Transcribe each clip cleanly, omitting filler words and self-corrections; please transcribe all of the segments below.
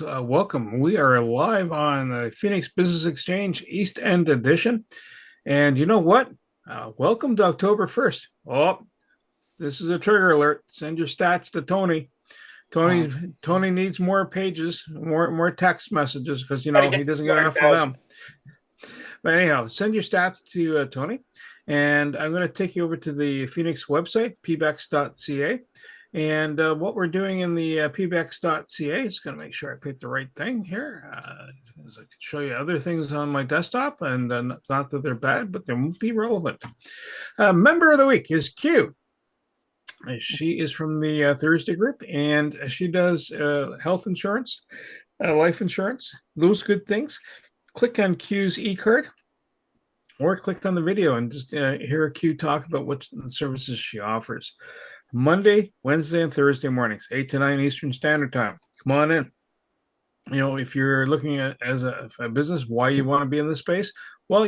Welcome. We are live on the Phoenix Business Exchange East End Edition. And you know what? Welcome to October 1st. Oh, this is a trigger alert. Send your stats to Tony. Oh, Tony needs more pages, more text messages because gotta he get to doesn't get enough of 200,000. them. But anyhow, send your stats to Tony. And I'm going to take you over to the Phoenix website, pbex.ca. And what we're doing in the pbex.ca is going to make sure I pick the right thing here. As I can show you other things on my desktop, and not that they're bad, but they won't be relevant. Member of the week is Q. She is from the Thursday group, and she does health insurance, life insurance, those good things. Click on Q's e-card or click on the video and just hear Q talk about what the services she offers. Monday, Wednesday, and Thursday mornings, 8 to 9 Eastern Standard Time. Come on in. If you're looking at as a business, why you want to be in this space, well,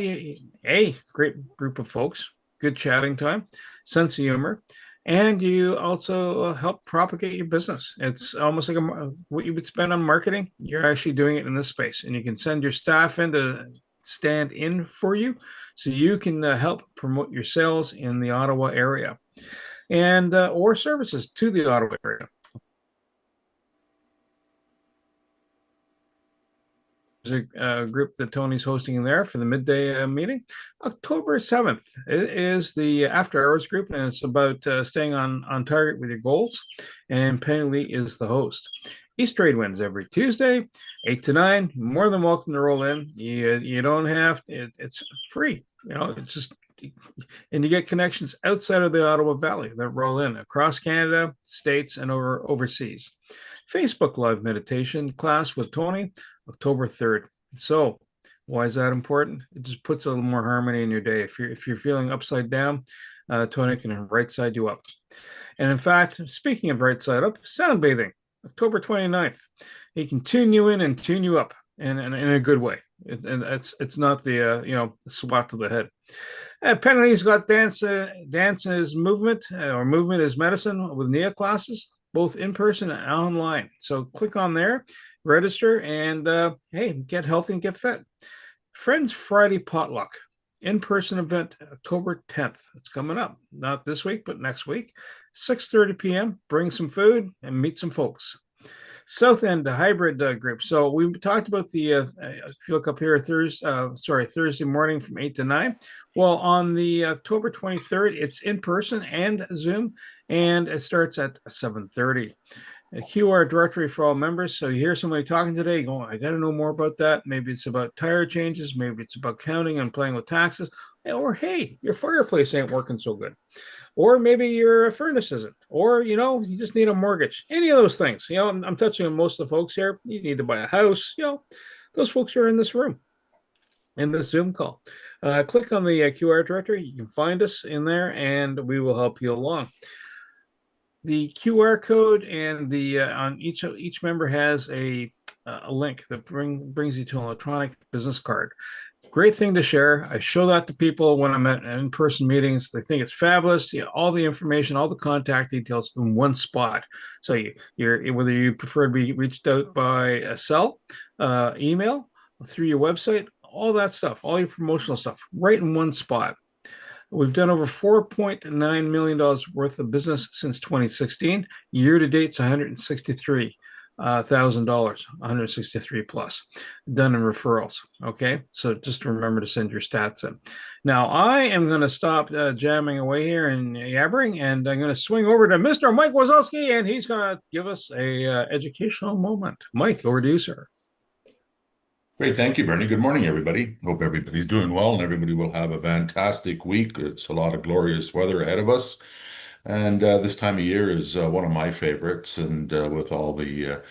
great group of folks, good chatting time, sense of humor, and you also help propagate your business. It's almost like what you would spend on marketing. You're actually doing it in this space, and you can send your staff in to stand in for you, so you can help promote your sales in the Ottawa area and or services to the Ottawa area. There's a group that Tony's hosting there for the midday meeting. October 7th is the after hours group, and it's about staying on target with your goals. And Penny Lee is the host. East Trade wins every Tuesday, 8 to 9. You're more than welcome to roll in. You don't have to, it's free. It's just, and you get connections outside of the Ottawa Valley that roll in across Canada, states, and overseas. Facebook Live meditation class with Tony, October 3rd. So, why is that important? It just puts a little more harmony in your day. If you're feeling upside down, Tony can right side you up. And in fact, speaking of right side up, sound bathing, October 29th. He can tune you in and tune you up in a good way. And it's not the swat to the head. Penalty's got dance is movement or movement is medicine with NIA classes, both in person and online. So click on there, register, and hey, get healthy and get fit. Friends Friday potluck in person event October 10th. It's coming up, not this week, but next week, 6:30 p.m. Bring some food and meet some folks. South End hybrid group. So we talked about the if you look up here Thursday morning from 8 to 9. Well, on the October 23rd, it's in person and Zoom, and it starts at 7:30. A QR directory for all members. So you hear somebody talking today, going, I got to know more about that. Maybe it's about tire changes, maybe it's about counting and playing with taxes, or hey, your fireplace ain't working so good, or maybe your furnace isn't, or you just need a mortgage. Any of those things. I'm touching on most of the folks here. You need to buy a house. Those folks are in this room, in this Zoom call. Click on the QR directory. You can find us in there, and we will help you along. The QR code and the on each member has a link that brings you to an electronic business card. Great thing to share. I show that to people when I'm at in-person meetings. They think it's fabulous. All the information, all the contact details in one spot. So you're whether you prefer to be reached out by a cell, email, through your website, all that stuff, all your promotional stuff, right in one spot. We've done over $4.9 million worth of business since 2016. Year to date, it's $163,000, 163 plus, done in referrals. Okay, so just remember to send your stats in. Now I am going to stop jamming away here and yabbering, and I'm going to swing over to Mr. Mike Wazowski, and he's going to give us a educational moment. Mike, over to you, sir. Great. Thank you, Bernie. Good morning, everybody. Hope everybody's doing well and everybody will have a fantastic week. It's a lot of glorious weather ahead of us. And this time of year is one of my favorites. And with all the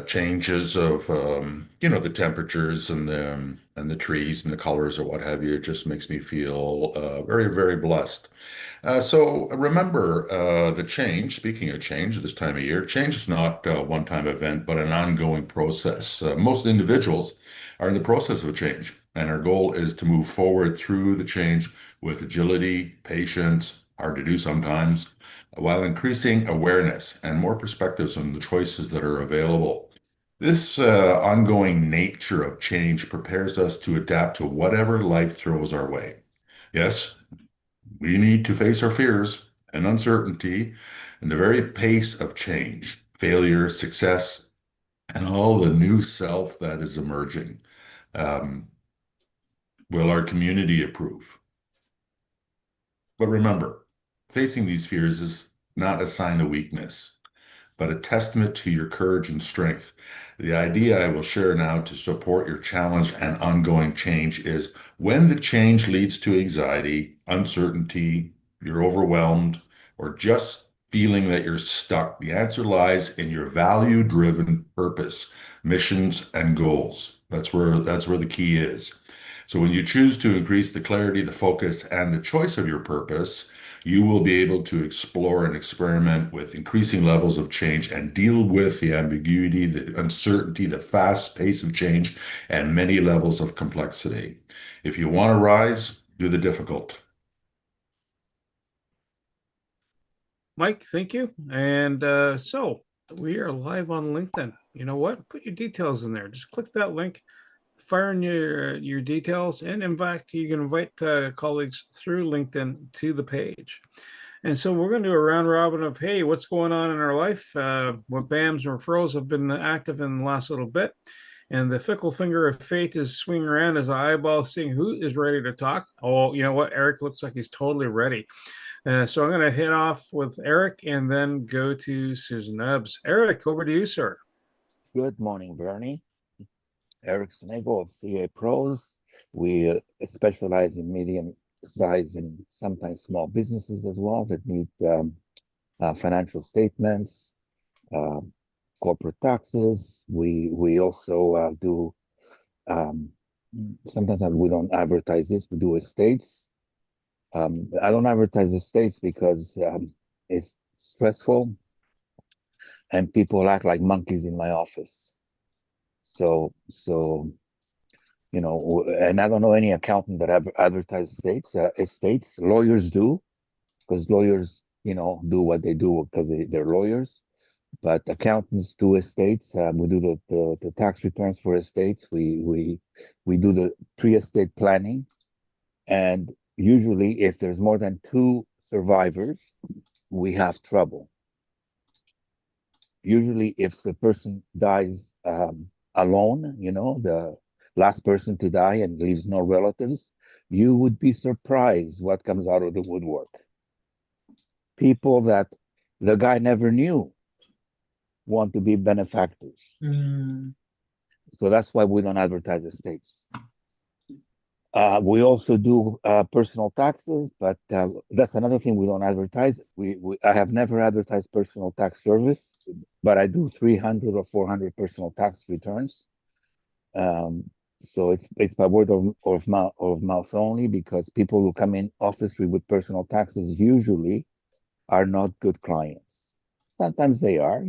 changes of, the temperatures and the trees and the colors or what have you, it just makes me feel very, very blessed. So remember the change. Speaking of change, this time of year, change is not a one-time event, but an ongoing process. Most individuals are in the process of change, and our goal is to move forward through the change with agility, patience, hard to do sometimes, while increasing awareness and more perspectives on the choices that are available. This ongoing nature of change prepares us to adapt to whatever life throws our way. Yes, we need to face our fears and uncertainty and the very pace of change, failure, success, and all the new self that is emerging. Um, will our community approve? But remember, facing these fears is not a sign of weakness, but a testament to your courage and strength. The idea I will share now to support your challenge and ongoing change is when the change leads to anxiety, uncertainty, you're overwhelmed, or just feeling that you're stuck, the answer lies in your value-driven purpose, missions, and goals. That's where the key is. So when you choose to increase the clarity, the focus, and the choice of your purpose, you will be able to explore and experiment with increasing levels of change and deal with the ambiguity, the uncertainty, the fast pace of change, and many levels of complexity. If you want to rise, do the difficult. Mike, thank you. And so we are live on LinkedIn. You know what? Put your details in there. Just click that link, fire in your details, and in fact, you can invite colleagues through LinkedIn to the page. And so we're going to do a round robin of, hey, what's going on in our life? What BAMs and referrals have been active in the last little bit. And the fickle finger of fate is swinging around as I eyeball seeing who is ready to talk. Oh, you know what? Eric looks like he's totally ready. So I'm going to hit off with Eric and then go to Susan Ebbs. Eric, over to you, sir. Good morning, Bernie. Eric Snego of CA Pros. We specialize in medium size and sometimes small businesses as well that need financial statements, uh, corporate taxes. We also do sometimes we don't advertise this. We do estates. I don't advertise estates because it's stressful and people act like monkeys in my office. So and I don't know any accountant that advertise estates. Lawyers do, because lawyers, do what they do because they're lawyers. But accountants do estates. We do the tax returns for estates. We do the pre-estate planning, and usually, if there's more than two survivors, we have trouble. Usually, if the person dies alone, the last person to die and leaves no relatives, you would be surprised what comes out of the woodwork. People that the guy never knew want to be benefactors. So that's why we don't advertise estates. We also do personal taxes, but that's another thing we don't advertise. I have never advertised personal tax service, but I do 300 or 400 personal tax returns. So it's by word of mouth only, because people who come in office with personal taxes usually are not good clients. Sometimes they are,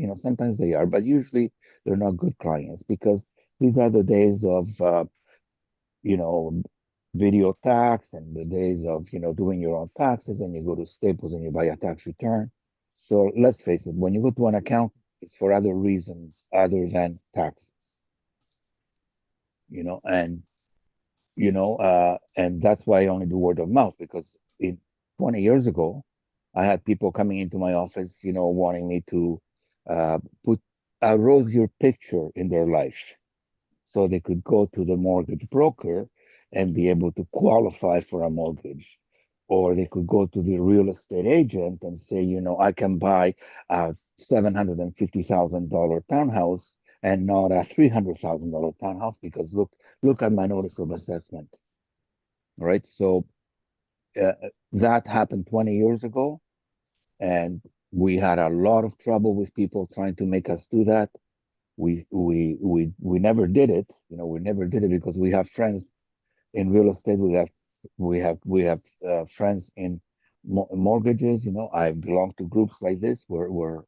but usually they're not good clients, because these are the days of video tax and the days of doing your own taxes, and you go to Staples and you buy a tax return. So let's face it, when you go to an account, it's for other reasons other than taxes. And that's why I only do word of mouth, because 20 years ago, I had people coming into my office, wanting me to put a rosier picture in their life so they could go to the mortgage broker and be able to qualify for a mortgage. Or they could go to the real estate agent and say, I can buy a $750,000 townhouse and not a $300,000 townhouse, because look at my notice of assessment. All right. So that happened 20 years ago. And we had a lot of trouble with people trying to make us do that. We never did it. We never did it because we have friends in real estate. We have friends in mortgages. I belong to groups like this where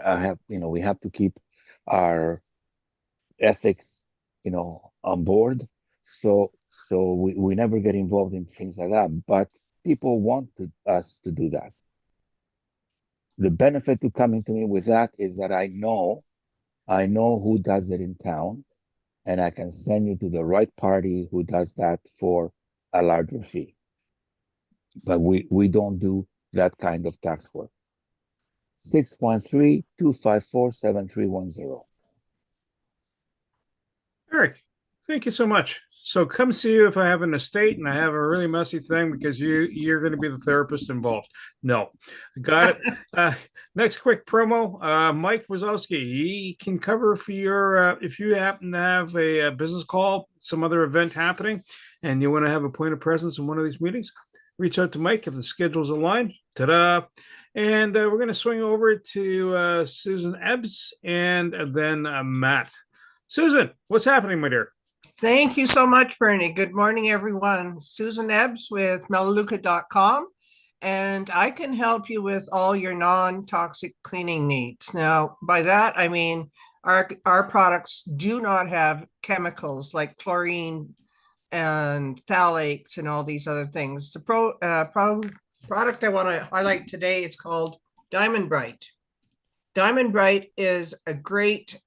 I have, we have to keep our ethics, on board. So we never get involved in things like that. But people want us to do that. The benefit to coming to me with that is that I know I know who does it in town, and I can send you to the right party who does that for a larger fee. But we don't do that kind of tax work. 613-254-7310. Eric, thank you so much. So come see you if I have an estate and I have a really messy thing because you're going to be the therapist involved. No, got it. Next quick promo. Mike Wazowski, he can cover for your if you happen to have a business call, some other event happening, and you want to have a point of presence in one of these meetings. Reach out to Mike if the schedule's aligned. Ta-da! And we're going to swing over to Susan Ebbs and then Matt. Susan, what's happening, my dear? Thank you so much, Bernie. Good morning, everyone. Susan Ebbs with melaleuca.com, and I can help you with all your non-toxic cleaning needs. Now, by that, I mean our products do not have chemicals like chlorine and phthalates and all these other things. The product I want to highlight today is called Diamond Bright. Diamond Bright is a great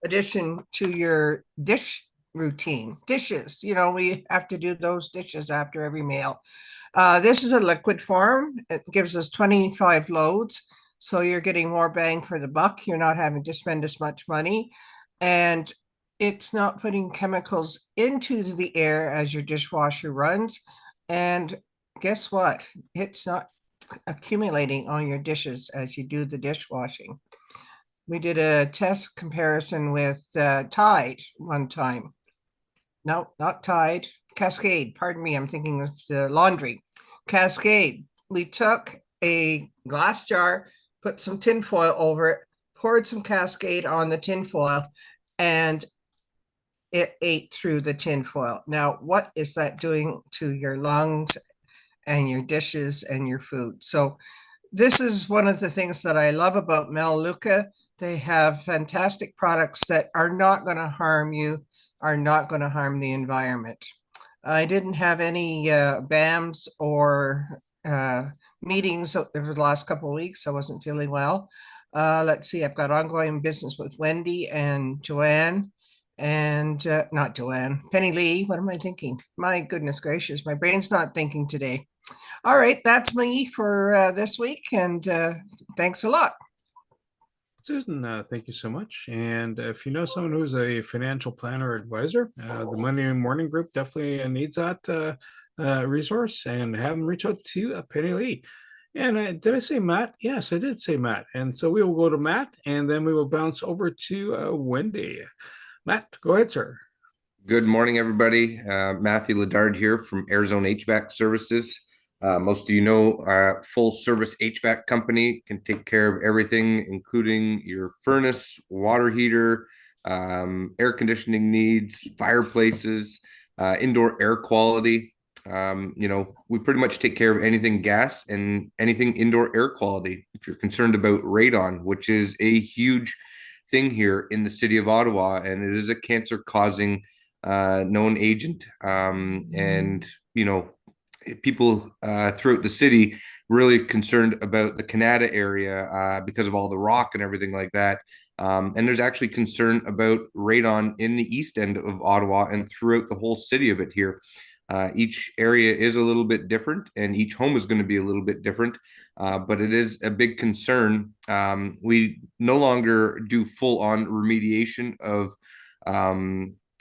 addition to your dish routine. Dishes, you know, we have to do those dishes after every meal. This is a liquid form. It gives us 25 loads. So you're getting more bang for the buck. You're not having to spend as much money. And it's not putting chemicals into the air as your dishwasher runs. And guess what? It's not accumulating on your dishes as you do the dishwashing. We did a test comparison with Tide one time. No, not Tide, Cascade. Pardon me, I'm thinking of the laundry. Cascade. We took a glass jar, put some tin foil over it, poured some Cascade on the tin foil, and it ate through the tin foil. Now, what is that doing to your lungs and your dishes and your food? So this is one of the things that I love about Melaleuca. They have fantastic products that are not going to harm you, are not going to harm the environment. I didn't have any BAMs or meetings over the last couple of weeks. I wasn't feeling well. Let's see, I've got ongoing business with Wendy and Joanne and not Joanne, Penny Lee. What am I thinking? My goodness gracious, my brain's not thinking today. All right, that's me for this week, and thanks a lot. Susan, thank you so much. And if you know someone who's a financial planner or advisor, the Monday Morning Group definitely needs that resource, and have them reach out to Penny Lee. And did I say Matt? Yes, I did say Matt. And so we will go to Matt, and then we will bounce over to Wendy. Matt, go ahead, sir. Good morning, everybody. Matthew Ledard here from Arizona HVAC Services. Most of you know our full service HVAC company can take care of everything, including your furnace, water heater, air conditioning needs, fireplaces, indoor air quality. We pretty much take care of anything gas and anything indoor air quality. If you're concerned about radon, which is a huge thing here in the city of Ottawa, and it is a cancer causing known agent. People throughout the city really concerned about the Canada area because of all the rock and everything like that. And there's actually concern about radon in the east end of Ottawa and throughout the whole city of it here. Each area is a little bit different, and each home is going to be a little bit different, but it is a big concern. We no longer do full-on remediation of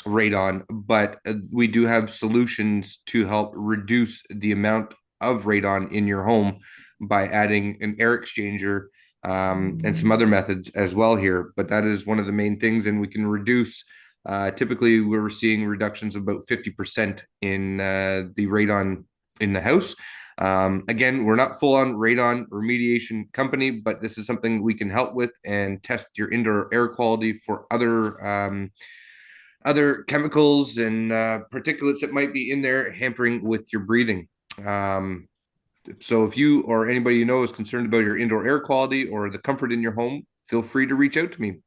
radon, but we do have solutions to help reduce the amount of radon in your home by adding an air exchanger and some other methods as well here. But that is one of the main things, and we can reduce. Typically, we're seeing reductions of about 50% in the radon in the house. Again, we're not full on radon remediation company, but this is something we can help with and test your indoor air quality for other chemicals and particulates that might be in there hampering with your breathing. So if you or anybody you know is concerned about your indoor air quality or the comfort in your home, feel free to reach out to me.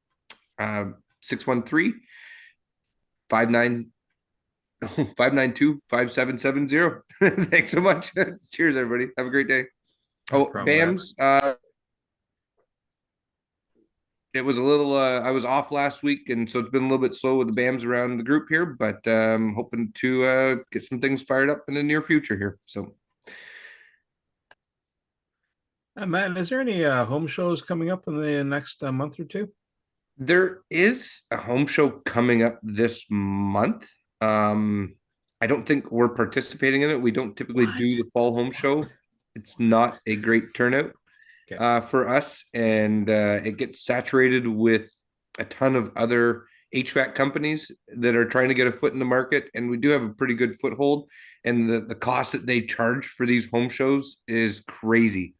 613-592-5770. Thanks so much. Cheers, everybody. Have a great day. Oh, BAMs. it was a little I was off last week, and so it's been a little bit slow with the BAMs around the group here, but hoping to get some things fired up in the near future here. So Matt, is there any home shows coming up in the next month or two? there is a home show coming up this month. I don't think we're participating in it. We don't typically do the fall home show. It's not a great turnout for us, and it gets saturated with a ton of other HVAC companies that are trying to get a foot in the market, and we do have a pretty good foothold. And the cost that they charge for these home shows is crazy.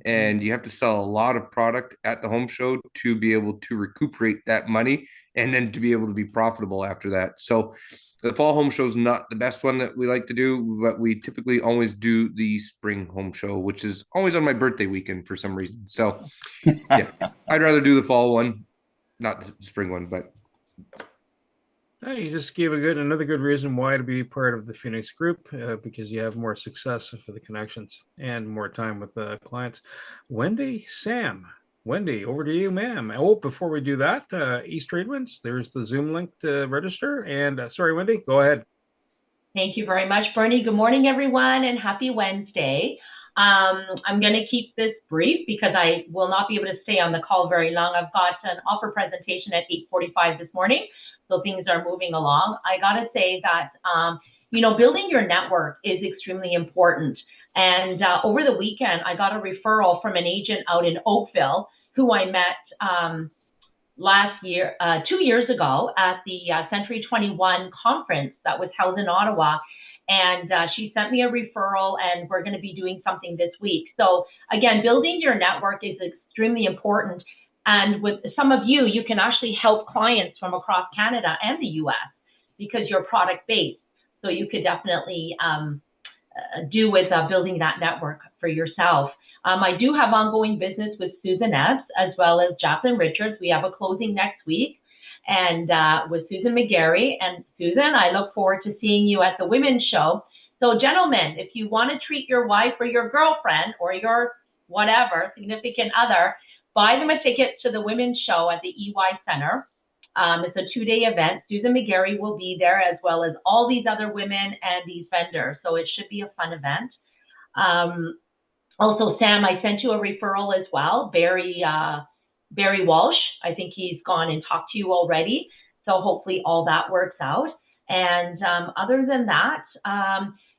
And you have to sell a lot of product at the home show to be able to recuperate that money and then to be able to be profitable after that. So the fall home show is not the best one that we like to do, but we typically always do the spring home show, which is always on my birthday weekend for some reason. So yeah, I'd rather do the fall one, not the spring one, but You just gave another good reason why to be part of the Phoenix group, because you have more success for the connections and more time with clients. Sam, Wendy, over to you, ma'am. Oh, before we do that, East Tradewinds, there's the Zoom link to register. And sorry, Wendy, go ahead. Thank you very much, Bernie. Good morning, everyone, and happy Wednesday. I'm going to keep this brief because I will not be able to stay on the call very long. I've got an offer presentation at 8:45 this morning, so things are moving along. I got to say that, building your network is extremely important. And over the weekend, I got a referral from an agent out in Oakville who I met last year, 2 years ago at the Century 21 conference that was held in Ottawa. And she sent me a referral, and we're going to be doing something this week. So again, building your network is extremely important. And with some of you, you can actually help clients from across Canada and the US because you're product based. So you could definitely do with building that network for yourself. I do have ongoing business with Susan Epps as well as Jacqueline Richards. We have a closing next week, and with Susan McGarry. And Susan, I look forward to seeing you at the Women's Show. So gentlemen, if you want to treat your wife or your girlfriend or your whatever, significant other, buy them a ticket to the Women's Show at the EY Center. It's a 2-day event. Susan McGarry will be there as well as all these other women and these vendors. So it should be a fun event. Also, Sam, I sent you a referral as well, Barry Walsh. I think he's gone and talked to you already. So hopefully all that works out. And other than that,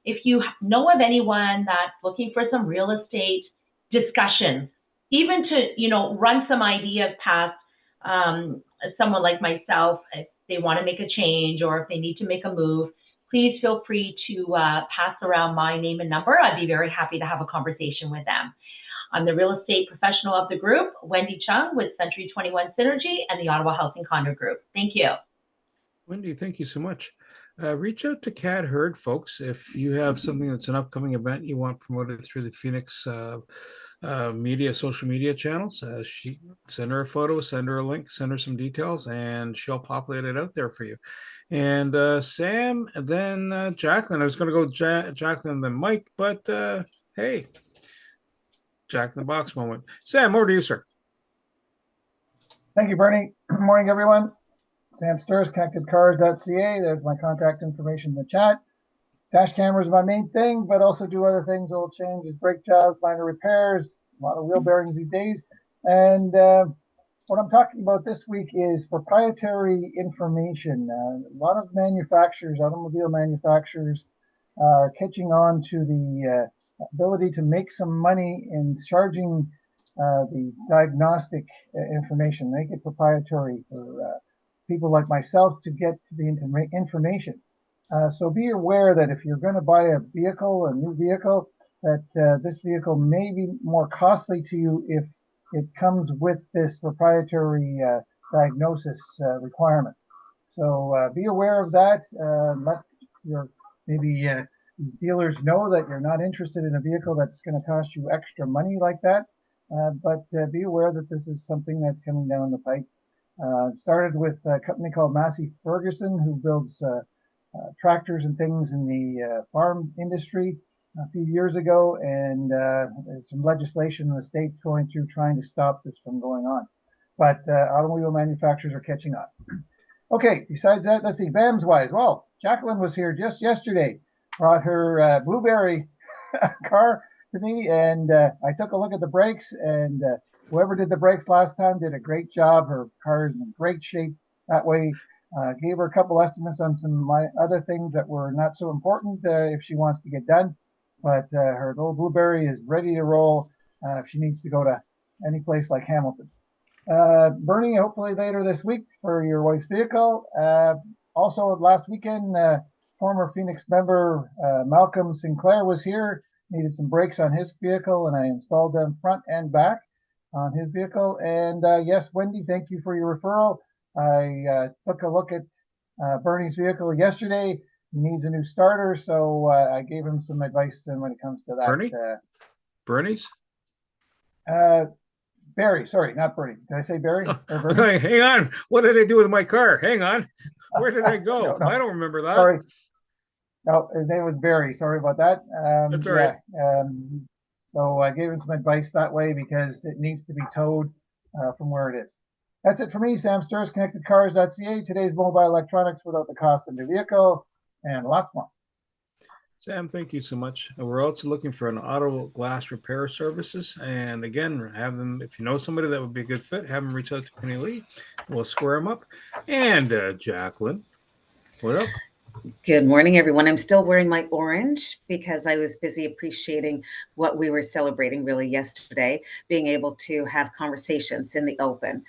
if you know of anyone that's looking for some real estate discussions, even to, run some ideas past someone like myself, if they want to make a change or if they need to make a move, please feel free to pass around my name and number. I'd be very happy to have a conversation with them. I'm the real estate professional of the group, Wendy Chung with Century 21 Synergy and the Ottawa Housing Condo Group. Thank you. Wendy, thank you so much. Reach out to Kat Hurd, folks, if you have something that's an upcoming event you want promoted through the Phoenix social media channels. She send her a photo, send her a link, send her some details, and she'll populate it out there for you. And Sam, and then Jacqueline. I was going to go Jacqueline, then Mike, but hey, Jack in the Box moment. Sam, over to you, sir. Thank you, Bernie. Good morning, everyone. Sam Sturz, connectedcars.ca. There's my contact information in the chat. Dash cameras are my main thing, but also do other things, oil changes, brake jobs, minor repairs, a lot of wheel bearings these days. And what I'm talking about this week is proprietary information. A lot of manufacturers, automobile manufacturers, are catching on to the ability to make some money in charging the diagnostic information, make it proprietary for people like myself to get to the information. So be aware that if you're going to buy a vehicle, a new vehicle, that this vehicle may be more costly to you if it comes with this proprietary diagnosis requirement. So be aware of that. Let your maybe these dealers know that you're not interested in a vehicle that's going to cost you extra money like that. But be aware that this is something that's coming down the pipe. It started with a company called Massey Ferguson, who builds tractors and things in the farm industry a few years ago, and there's some legislation in the states going through trying to stop this from going on. but automobile manufacturers are catching up. Okay, besides that, let's see, BAMS wise. Well, Jacqueline was here just yesterday, brought her Blueberry car to me, and I took a look at the brakes, and whoever did the brakes last time did a great job. Her car is in great shape that way. Gave her a couple estimates on some of my other things that were not so important if she wants to get done. But her little Blueberry is ready to roll if she needs to go to any place like Hamilton. Bernie, hopefully later this week for your wife's vehicle. Also, last weekend, former Phoenix member Malcolm Sinclair was here, needed some brakes on his vehicle, and I installed them front and back on his vehicle. And yes, Wendy, thank you for your referral. I took a look at Bernie's vehicle yesterday. He needs a new starter, so I gave him some advice when it comes to that. Bernie? Bernie's? Barry, sorry, not Bernie. Did I say Barry? Or Bernie? Okay, hang on. What did I do with my car? Hang on. Where did I go? No. I don't remember that. Sorry. No, his name was Barry. Sorry about that. That's all right. So I gave him some advice that way because it needs to be towed from where it is. That's it for me. Sam Sturz, ConnectedCars.ca. Today's mobile electronics without the cost of the vehicle, and lots more. Sam, thank you so much. We're also looking for an auto glass repair services. And again, have them, if you know somebody that would be a good fit, have them reach out to Penny Lee. We'll square them up. And Jacqueline, what up? Good morning, everyone. I'm still wearing my orange because I was busy appreciating what we were celebrating really yesterday, being able to have conversations in the open.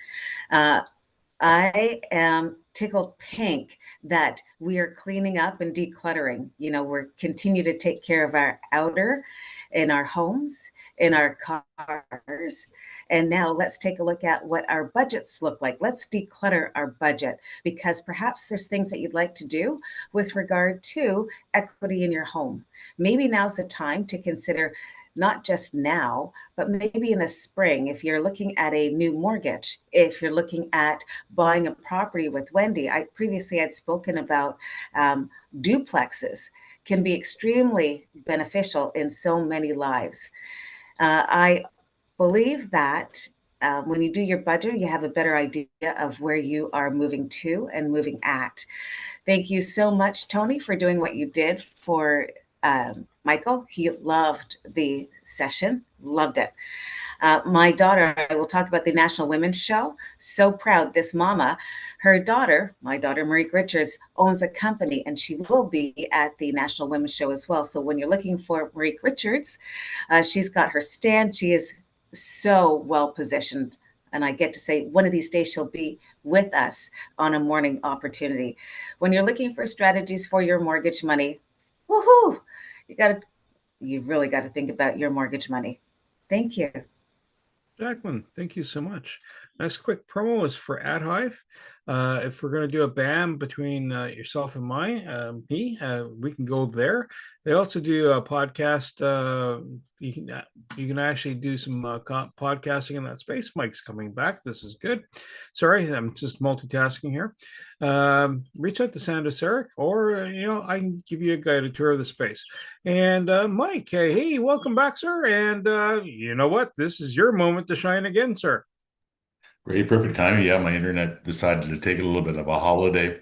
I am tickled pink that we are cleaning up and decluttering. You know, we're continue to take care of our outer in our homes, in our cars. And now let's take a look at what our budgets look like. Let's declutter our budget because perhaps there's things that you'd like to do with regard to equity in your home. Maybe now's the time to consider not just now, but maybe in the spring, if you're looking at a new mortgage, if you're looking at buying a property with Wendy. I previously had spoken about duplexes can be extremely beneficial in so many lives. I believe that when you do your budget, you have a better idea of where you are moving to and moving at. Thank you so much, Tony, for doing what you did for Michael. He loved the session, loved it. My daughter, I will talk about the National Women's Show. So proud, this mama, her daughter, my daughter, Marie Richards, owns a company and she will be at the National Women's Show as well. So when you're looking for Marie Richards, she's got her stand. She is so well positioned. And I get to say one of these days she'll be with us on a morning opportunity. When you're looking for strategies for your mortgage money, woohoo, you really got to think about your mortgage money. Thank you. Jacqueline, thank you so much. Nice quick promo is for AdHive. If we're going to do a BAM between yourself and me, we can go there. They also do a podcast. You can actually do some podcasting in that space. Mike's coming back. This is good. Sorry, I'm just multitasking here. Reach out to Sandra Sarek, or I can give you a guided tour of the space. And Mike, hey, welcome back, sir. And you know what? This is your moment to shine again, sir. Great, perfect timing. Yeah, my internet decided to take a little bit of a holiday.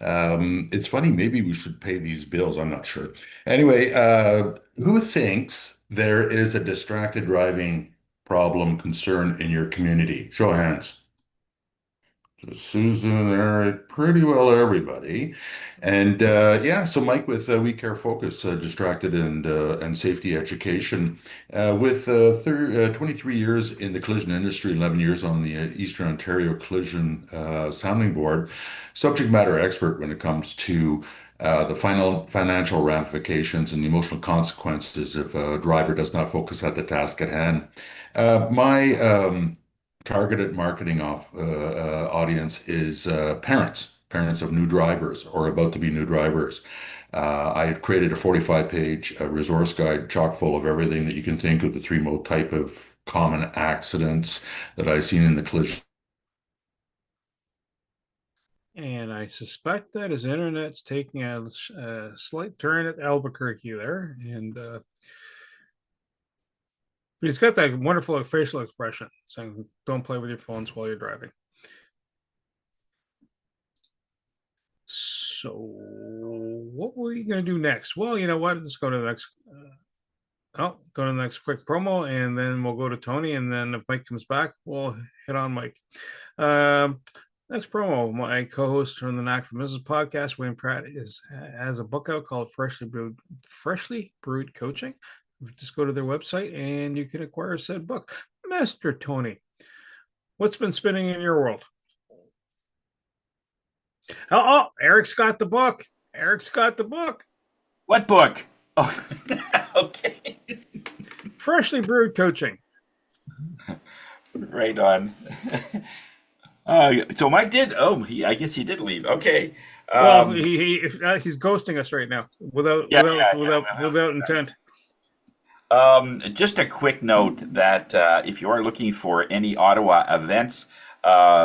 It's funny, maybe we should pay these bills. I'm not sure. Anyway, who thinks there is a distracted driving problem concern in your community? Show of hands. Susan, Eric, pretty well everybody. And yeah, so Mike with We Care Focus, distracted and safety education, with 23 years in the collision industry, 11 years on the Eastern Ontario Collision Sounding Board, subject matter expert when it comes to the financial ramifications and the emotional consequences if a driver does not focus at the task at hand. My targeted marketing audience is parents of new drivers or about to be new drivers. I had created a 45-page resource guide chock full of everything that you can think of, the three most type of common accidents that I've seen in the collision. And I suspect that his internet's taking a slight turn at Albuquerque there. And But he's got that wonderful facial expression saying, "Don't play with your phones while you're driving." So, what were you going to do next? Well, you know what? Let's go to the next. Go to the next quick promo, and then we'll go to Tony, and then if Mike comes back, we'll hit on Mike. Next promo, my co-host from the Knack for Mrs. podcast, Wayne Pratt, has a book out called Freshly Brewed Coaching. Just go to their website, and you can acquire said book. Master Tony, what's been spinning in your world? Oh, Eric's got the book. Eric's got the book. What book? Oh, okay. Freshly Brewed Coaching. Right on. So Mike did. Oh, I guess he did leave. Okay. Well, he's ghosting us right now without intent. Just a quick note that if you are looking for any Ottawa events,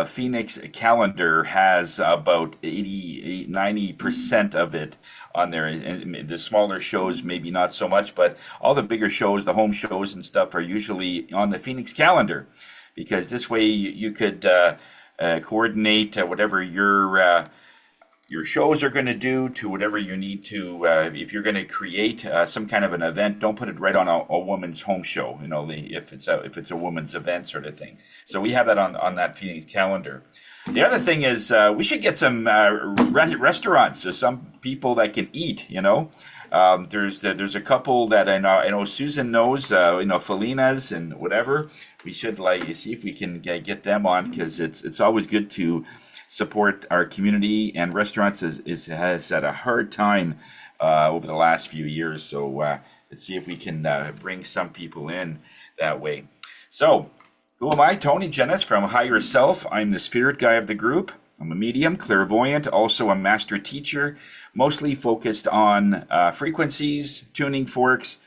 Phoenix calendar has about 90% of it on there. And the smaller shows, maybe not so much, but all the bigger shows, the home shows and stuff are usually on the Phoenix calendar, because this way you could coordinate whatever your shows are going to do to whatever you need to. If you're going to create some kind of an event, don't put it right on a woman's home show. You know, if it's a woman's event sort of thing. So we have that on that Phoenix calendar. The other thing is we should get some restaurants, so some people that can eat. You know, there's a couple that I know Susan knows. Felina's and whatever. We should see if we can get them on, because it's always good to support our community, and restaurants has had a hard time over the last few years. So let's see if we can bring some people in that way. So who am I? Tony Jennis from Higher Self. I'm the spirit guy of the group. I'm a medium, clairvoyant, also a master teacher, mostly focused on frequencies, tuning forks,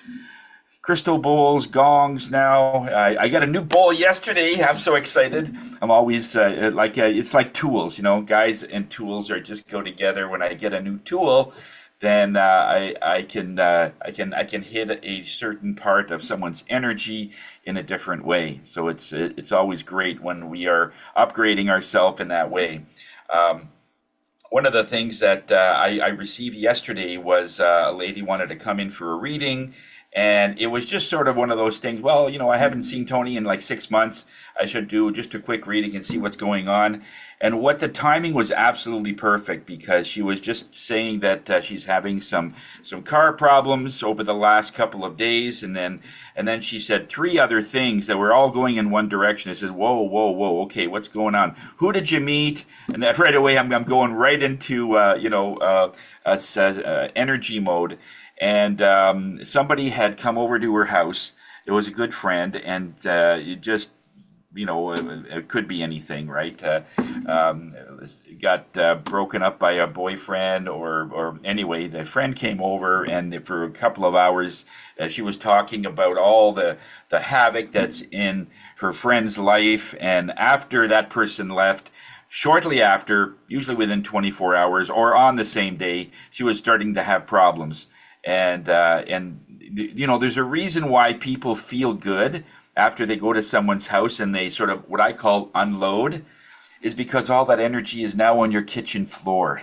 crystal bowls, gongs. Now I got a new bowl yesterday. I'm so excited. I'm always it's like tools, guys and tools are just go together. When I get a new tool, then I can hit a certain part of someone's energy in a different way. So it's always great when we are upgrading ourselves in that way. One of the things that I received yesterday was a lady wanted to come in for a reading. And it was just sort of one of those things. Well, I haven't seen Tony in like 6 months. I should do just a quick reading and see what's going on. And what the timing was absolutely perfect, because she was just saying that she's having some car problems over the last couple of days, and then she said 3 other things that were all going in one direction. I said, whoa, okay, what's going on? Who did you meet? And that right away, I'm going right into energy mode. And somebody had come over to her house. It was a good friend, and it just, it could be anything, right? Got broken up by a boyfriend, or anyway, the friend came over, and for a couple of hours, she was talking about all the havoc that's in her friend's life. And after that person left, shortly after, usually within 24 hours or on the same day, she was starting to have problems. And there's a reason why people feel good after they go to someone's house and they sort of, what I call, unload, is because all that energy is now on your kitchen floor.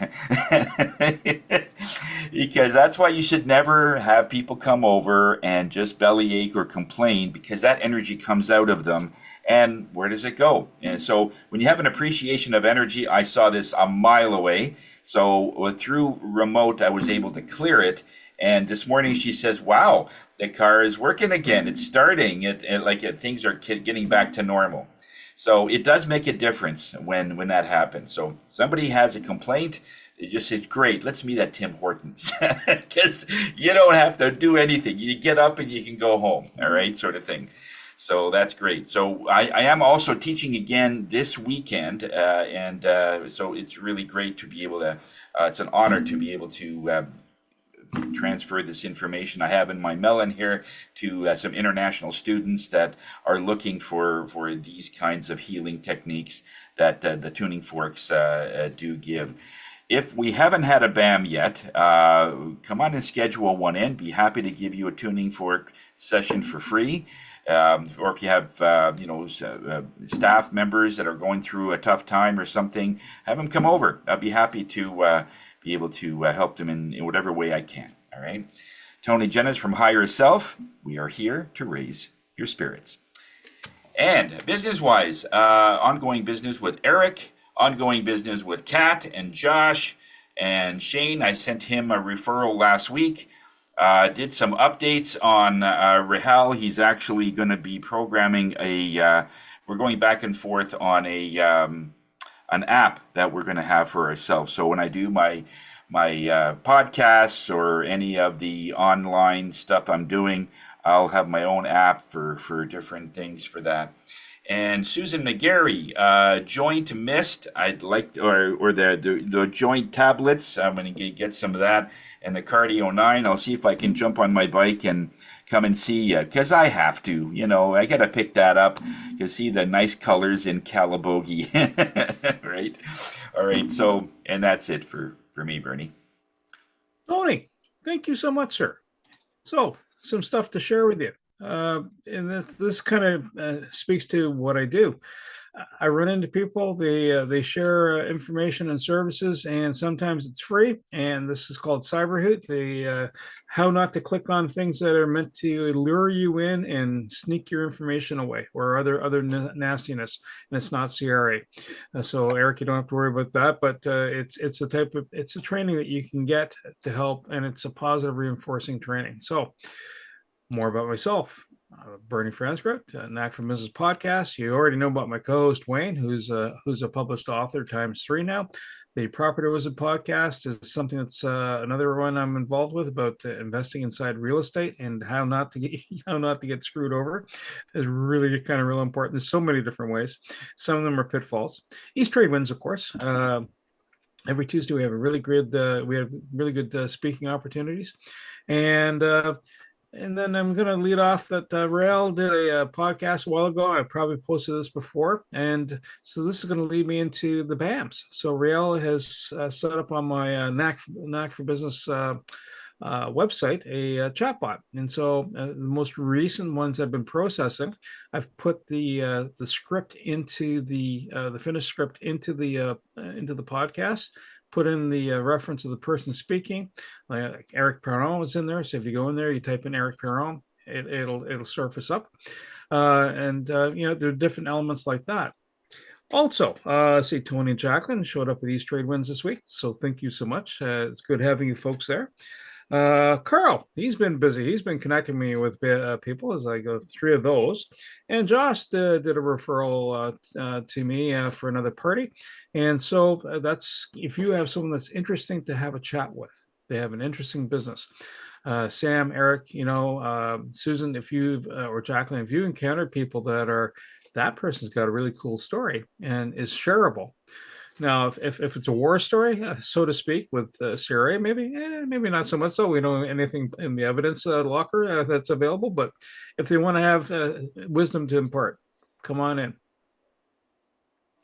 Because that's why you should never have people come over and just bellyache or complain, because that energy comes out of them. And where does it go? And so when you have an appreciation of energy, I saw this a mile away. So through remote, I was able to clear it. And this morning she says, wow, the car is working again. It's starting. Things are getting back to normal. So it does make a difference when that happens. So somebody has a complaint, it just says, great, let's meet at Tim Hortons. Because you don't have to do anything. You get up and you can go home, all right, sort of thing. So that's great. So I am also teaching again this weekend. So it's really great to be able to, it's an honor to be able to transfer this information I have in my melon here to some international students that are looking for these kinds of healing techniques that the tuning forks do give. If we haven't had a BAM yet, come on and schedule one in. Be happy to give you a tuning fork session for free. or if you have staff members that are going through a tough time or something, have them come over. I'd be happy to be able to help them in whatever way I can. All right. Tony Jennis from Higher Self. We are here to raise your spirits. And business-wise, ongoing business with Eric, ongoing business with Kat and Josh and Shane. I sent him a referral last week. Did some updates on Rahel. He's actually going to be programming we're going back and forth on an app that we're going to have for ourselves. So when I do my podcasts or any of the online stuff I'm doing, I'll have my own app for different things for that. And Susan McGarry, joint mist. I'd like, or the joint tablets. I'm going to get some of that. And the Cardio 9. I'll see if I can jump on my bike and come and see you, because I have to. I got to pick that up to see the nice colors in Calabogie. Right? All right. So, and that's it for me, Bernie. Tony, thank you so much, sir. So, some stuff to share with you. And this kind of speaks to what I do. I run into people, they share information and services, and sometimes it's free. And this is called Cyberhoot. How not to click on things that are meant to lure you in and sneak your information away, or other nastiness. And it's not CRA. So Eric, you don't have to worry about that. But it's a training that you can get to help, and it's a positive reinforcing training. So more about myself. Bernie Fransgrout, Knack for Business podcast. You already know about my co-host Wayne, who's a published author ×3 now. The Property Wizard podcast is something that's another one I'm involved with about investing inside real estate and how not to get screwed over. Is really kind of real important. There's so many different ways. Some of them are pitfalls. East Trade Wins, of course. Every Tuesday we have really good speaking opportunities, and then I'm going to lead off that Rael did a podcast a while ago. I probably posted this before. And so this is going to lead me into the BAMs. So Rael has set up on my Knack for Business website a chatbot. And so the most recent ones I've been processing, I've put the script into the finished script into the podcast. Put in the reference of the person speaking. Like Eric Perron is in there. So if you go in there, you type in Eric Perron, it'll surface up. There are different elements like that. Also, see, Tony and Jacqueline showed up at East Trade Wins this week. So thank you so much. It's good having you folks there. Carl, he's been busy. He's been connecting me with people as I go through those. And Josh did a referral to me for another party. And so that's, if you have someone that's interesting to have a chat with, they have an interesting business. Sam, Eric, Susan, or Jacqueline, if you encounter people that person's got a really cool story and is shareable. Now, if it's a war story, so to speak, with CRA, maybe not so much so. We don't know anything in the evidence locker that's available. But if they want to have wisdom to impart, come on in.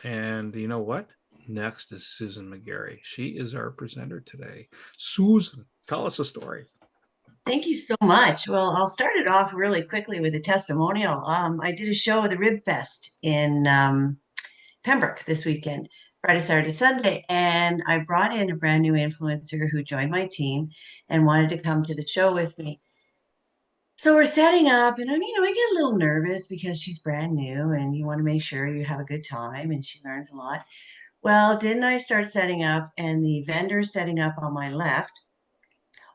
And you know what? Next is Susan McGarry. She is our presenter today. Susan, tell us a story. Thank you so much. Well, I'll start it off really quickly with a testimonial. I did a show at the Rib Fest in Pembroke this weekend, Friday, Saturday, Sunday, and I brought in a brand new influencer who joined my team and wanted to come to the show with me. So we're setting up, and I get a little nervous because she's brand new and you want to make sure you have a good time and she learns a lot. Well, didn't I start setting up, and the vendor setting up on my left,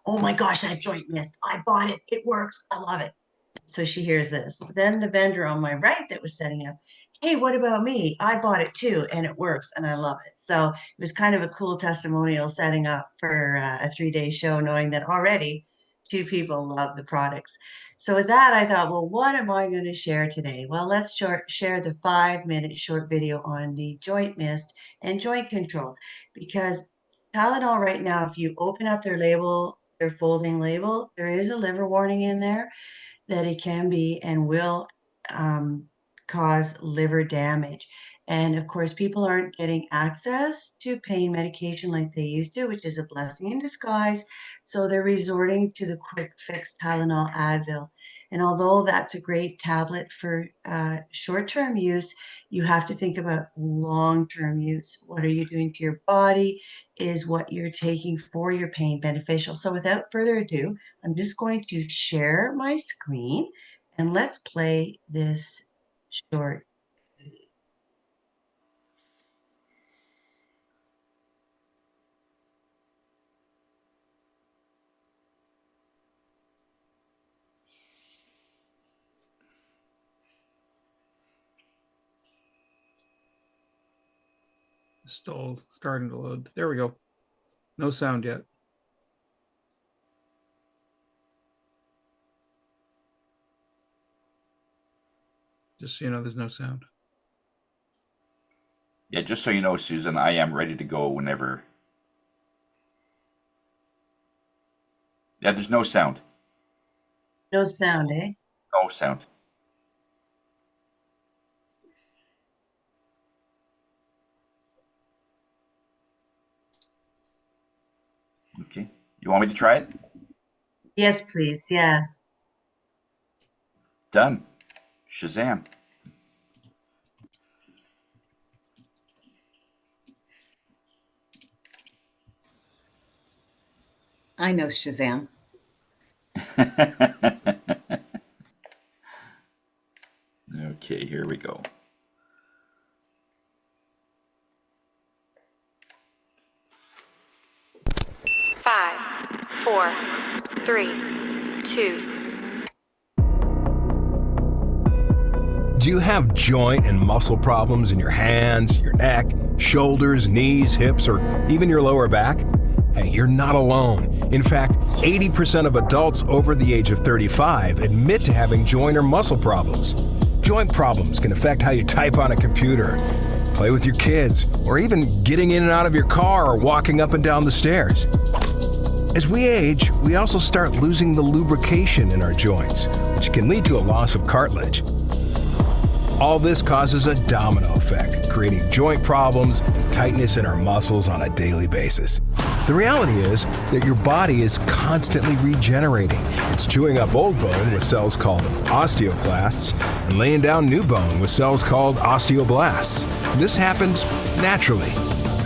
oh my gosh, that joint mist. I bought it. It works. I love it. So she hears this. Then the vendor on my right that was setting up, hey, what about me? I bought it too, and it works, and I love it. So it was kind of a cool testimonial setting up for a 3-day show, knowing that already 2 people love the products. So with that, I thought, well, what am I going to share today? Well, let's share the 5-minute short video on the joint mist and joint control, because Tylenol right now, if you open up their label, their folding label, there is a liver warning in there that it can be and will cause liver damage. And of course, people aren't getting access to pain medication like they used to, which is a blessing in disguise. So they're resorting to the quick fix Tylenol, Advil. And although that's a great tablet for short-term use, you have to think about long-term use. What are you doing to your body? Is what you're taking for your pain beneficial? So without further ado, I'm just going to share my screen and let's play this short. Still starting to load. There we go. No sound yet. Just so you know, there's no sound. Yeah, just so you know, Susan, I am ready to go whenever. Yeah, there's no sound. No sound, eh? No sound. Okay. You want me to try it? Yes, please. Yeah. Done. Shazam. I know Shazam. Okay, here we go. Five, 4, 3, 2. Do you have joint and muscle problems in your hands, your neck, shoulders, knees, hips, or even your lower back? Hey, you're not alone. In fact, 80% of adults over the age of 35 admit to having joint or muscle problems. Joint problems can affect how you type on a computer, play with your kids, or even getting in and out of your car or walking up and down the stairs. As we age, we also start losing the lubrication in our joints, which can lead to a loss of cartilage. All this causes a domino effect, creating joint problems and tightness in our muscles on a daily basis. The reality is that your body is constantly regenerating. It's chewing up old bone with cells called osteoclasts and laying down new bone with cells called osteoblasts. This happens naturally.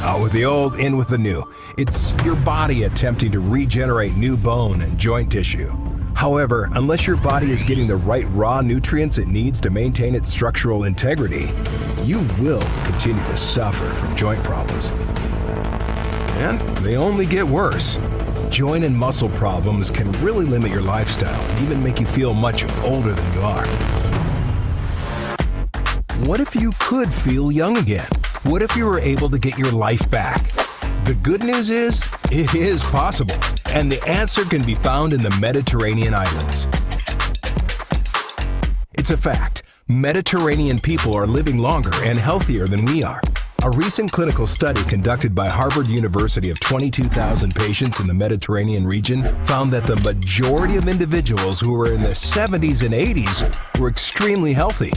Out with the old, in with the new. It's your body attempting to regenerate new bone and joint tissue. However, unless your body is getting the right raw nutrients it needs to maintain its structural integrity, you will continue to suffer from joint problems. And they only get worse. Joint and muscle problems can really limit your lifestyle and even make you feel much older than you are. What if you could feel young again? What if you were able to get your life back? The good news is, it is possible, and the answer can be found in the Mediterranean islands. It's a fact. Mediterranean people are living longer and healthier than we are. A recent clinical study conducted by Harvard University of 22,000 patients in the Mediterranean region found that the majority of individuals who were in their 70s and 80s were extremely healthy.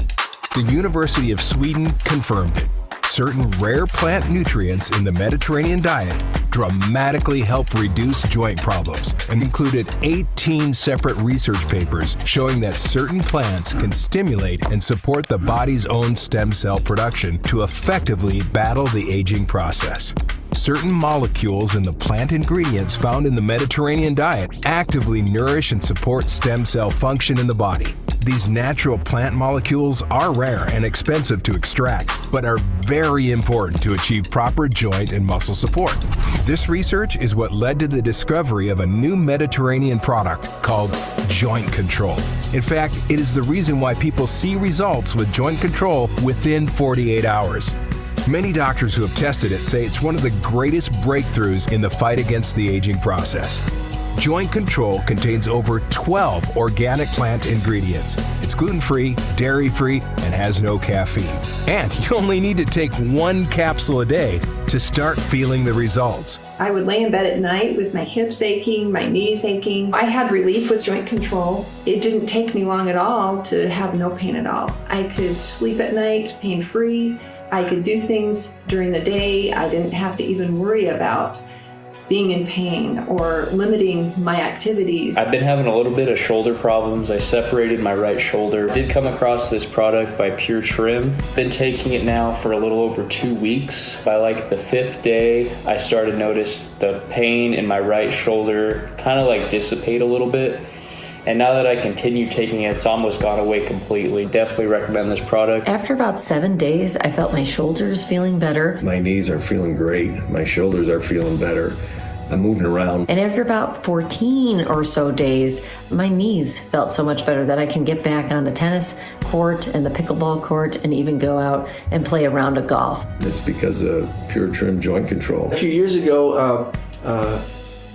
The University of Sweden confirmed it. Certain rare plant nutrients in the Mediterranean diet dramatically help reduce joint problems and included 18 separate research papers showing that certain plants can stimulate and support the body's own stem cell production to effectively battle the aging process. Certain molecules in the plant ingredients found in the Mediterranean diet actively nourish and support stem cell function in the body. These natural plant molecules are rare and expensive to extract, but are very important to achieve proper joint and muscle support. This research is what led to the discovery of a new Mediterranean product called Joint Control. In fact, it is the reason why people see results with Joint Control within 48 hours. Many doctors who have tested it say it's one of the greatest breakthroughs in the fight against the aging process. Joint Control contains over 12 organic plant ingredients. It's gluten-free, dairy-free, and has no caffeine. And you only need to take 1 capsule a day to start feeling the results. I would lay in bed at night with my hips aching, my knees aching. I had relief with Joint Control. It didn't take me long at all to have no pain at all. I could sleep at night pain-free. I could do things during the day I didn't have to even worry about being in pain or limiting my activities. I've been having a little bit of shoulder problems. I separated my right shoulder. Did come across this product by Pure Trim. Been taking it now for a little over 2 weeks. By like the 5th day, I started to notice the pain in my right shoulder kind of like dissipate a little bit. And now that I continue taking it, it's almost gone away completely. Definitely recommend this product. After about 7 days, I felt my shoulders feeling better. My knees are feeling great. My shoulders are feeling better. I'm moving around. And after about 14 or so days, my knees felt so much better that I can get back on the tennis court and the pickleball court and even go out and play a round of golf. It's because of Pure Trim joint control. A few years ago,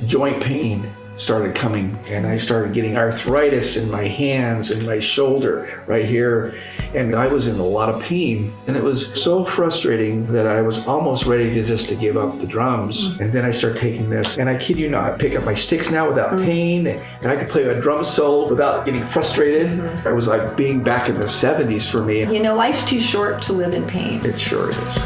joint pain started coming, and I started getting arthritis in my hands and my shoulder right here, and I was in a lot of pain, and it was so frustrating that I was almost ready to just to give up the drums. And then I started taking this, and I kid you not, I pick up my sticks now without pain, and I could play a drum solo without getting frustrated. It was like being back in the 70s for me. You know, life's too short to live in pain. It sure is.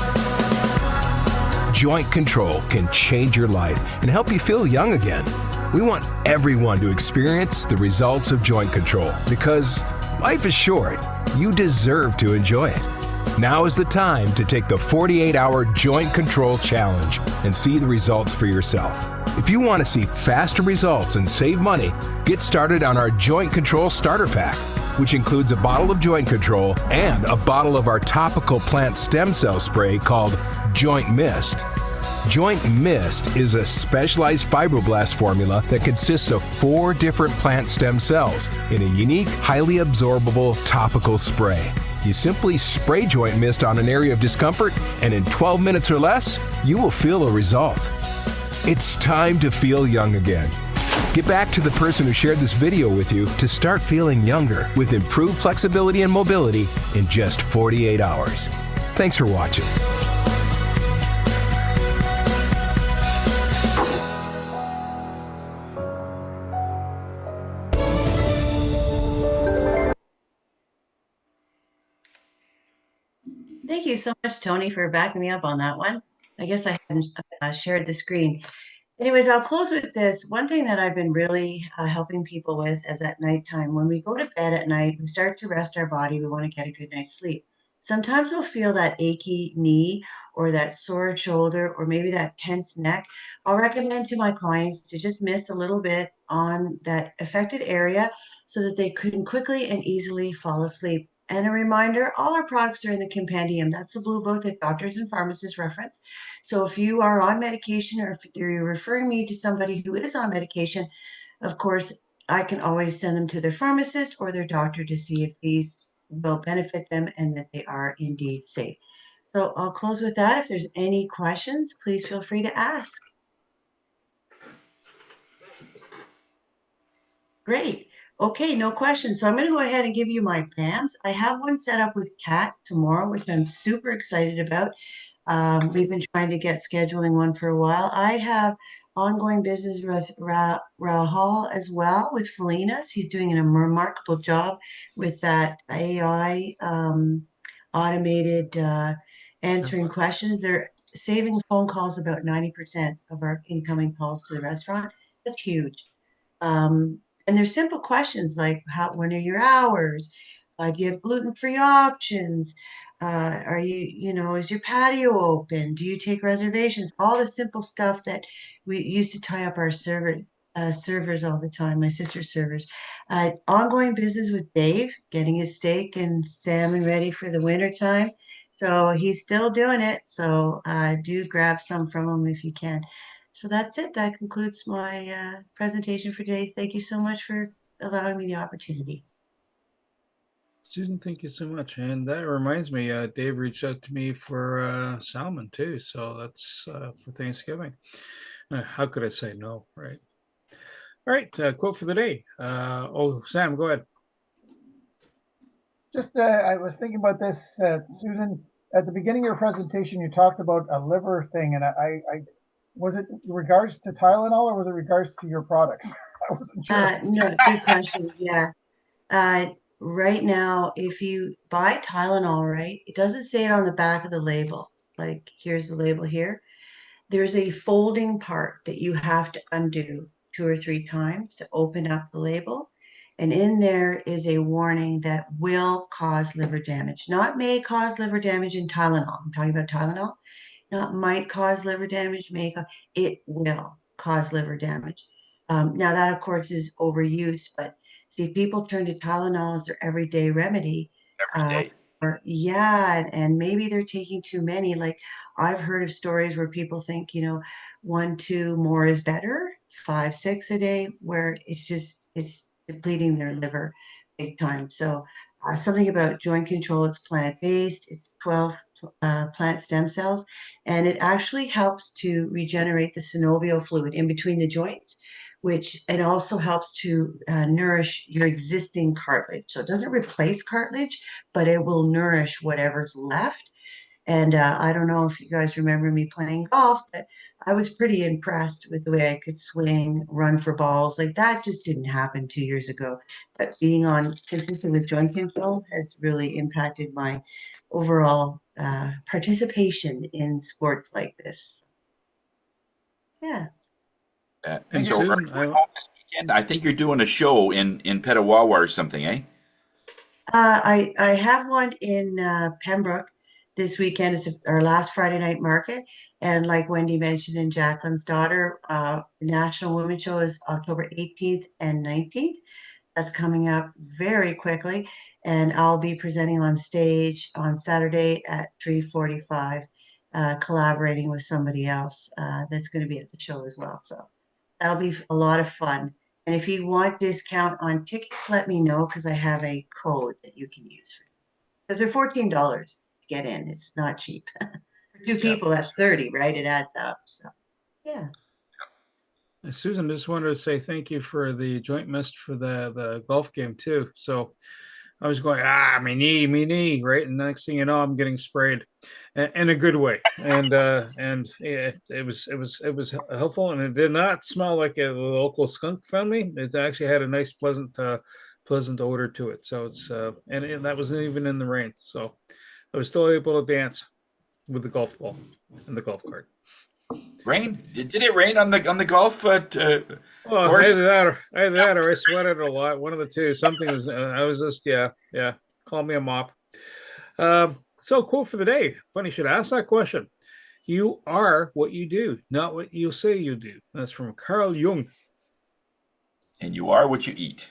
Joint control can change your life and help you feel young again. We want everyone to experience the results of joint control because life is short. You deserve to enjoy it. Now is the time to take the 48-hour Joint Control Challenge and see the results for yourself. If you want to see faster results and save money, get started on our Joint Control Starter Pack, which includes a bottle of joint control and a bottle of our topical plant stem cell spray called Joint Mist. Joint Mist is a specialized fibroblast formula that consists of 4 different plant stem cells in a unique, highly absorbable topical spray. You simply spray Joint Mist on an area of discomfort, and in 12 minutes or less, you will feel a result. It's time to feel young again. Get back to the person who shared this video with you to start feeling younger with improved flexibility and mobility in just 48 hours. Thanks for watching. Thank you so much, Tony, for backing me up on that one. I guess I hadn't shared the screen. Anyways, I'll close with this. One thing that I've been really helping people with is at nighttime. When we go to bed at night, we start to rest our body. We want to get a good night's sleep. Sometimes we'll feel that achy knee or that sore shoulder or maybe that tense neck. I'll recommend to my clients to just miss a little bit on that affected area so that they can quickly and easily fall asleep. And a reminder, all our products are in the compendium. That's the blue book that doctors and pharmacists reference. So if you are on medication or if you're referring me to somebody who is on medication, of course, I can always send them to their pharmacist or their doctor to see if these will benefit them and that they are indeed safe. So I'll close with that. If there's any questions, please feel free to ask. Great. Okay, no questions. So I'm going to go ahead and give you my PAMs. I have one set up with Kat tomorrow, which I'm super excited about. We've been trying to get scheduling one for a while. I have ongoing business with Rahul as well with Felinas. He's doing a remarkable job with that AI automated answering questions. They're saving phone calls about 90% of our incoming calls to the restaurant. That's huge. And there's simple questions like, when are your hours? Do you have gluten-free options? Are you, is your patio open? Do you take reservations? All the simple stuff that we used to tie up our servers all the time, my sister's servers. Ongoing business with Dave, getting his steak and salmon ready for the winter time. So he's still doing it. So do grab some from him if you can. So that's it. That concludes my presentation for today. Thank you so much for allowing me the opportunity. Susan, thank you so much. And that reminds me, Dave reached out to me for salmon too. So that's for Thanksgiving. How could I say no, right? All right, quote for the day. Sam, go ahead. Just, I was thinking about this, Susan. At the beginning of your presentation, you talked about a liver thing, and I was it in regards to Tylenol or was it in regards to your products? I wasn't sure. No, good question. Yeah. Right now, if you buy Tylenol, right, it doesn't say it on the back of the label. Like, here's the label here. there's a folding part that you have to undo 2 or 3 times to open up the label. And in there is a warning that will cause liver damage, not may cause liver damage in Tylenol. I'm talking about Tylenol. Not might cause liver damage, it will cause liver damage. Now that of course is overuse, but see, people turn to Tylenol as their everyday remedy. And maybe they're taking too many. Like I've heard of stories where people think, 1, 2 more is better, 5, 6 a day, where it's depleting their liver big time. So something about joint control, it's plant-based, it's 12 plant stem cells, and it actually helps to regenerate the synovial fluid in between the joints, which it also helps to nourish your existing cartilage. So it doesn't replace cartilage, but it will nourish whatever's left. And I don't know if you guys remember me playing golf, but I was pretty impressed with the way I could swing, run for balls. Like that just didn't happen 2 years ago. But being on consistent with joint control has really impacted my overall participation in sports like this. Yeah. And So Susan, are you going home this weekend? I think you're doing a show in Petawawa or something, eh? I have one in Pembroke this weekend. It's our last Friday night market. And like Wendy mentioned and Jacqueline's daughter, the National Women's Show is October 18th and 19th. That's coming up very quickly. And I'll be presenting on stage on Saturday at 3:45, collaborating with somebody else that's going to be at the show as well. So that'll be a lot of fun. And if you want discount on tickets, let me know because I have a code that you can use. Because they're $14 to get in. It's not cheap. For 2 people, that's 30, right? It adds up. So, yeah. Susan, just wanted to say thank you for the joint mist for the golf game too. So I was going, my knee, right? And the next thing you know, I'm getting sprayed in a good way. And it was helpful, and it did not smell like a local skunk found me. It actually had a nice, pleasant odor to it. So it's and that wasn't even in the rain. So I was still able to dance with the golf ball and the golf cart. Rain? Did it rain on the golf Well, course? either that or I sweated a lot. One of the two. Something was. I was just Call me a mop. So quote for the day. Funny you should ask that question. You are what you do, not what you say you do. That's from Carl Jung. And you are what you eat.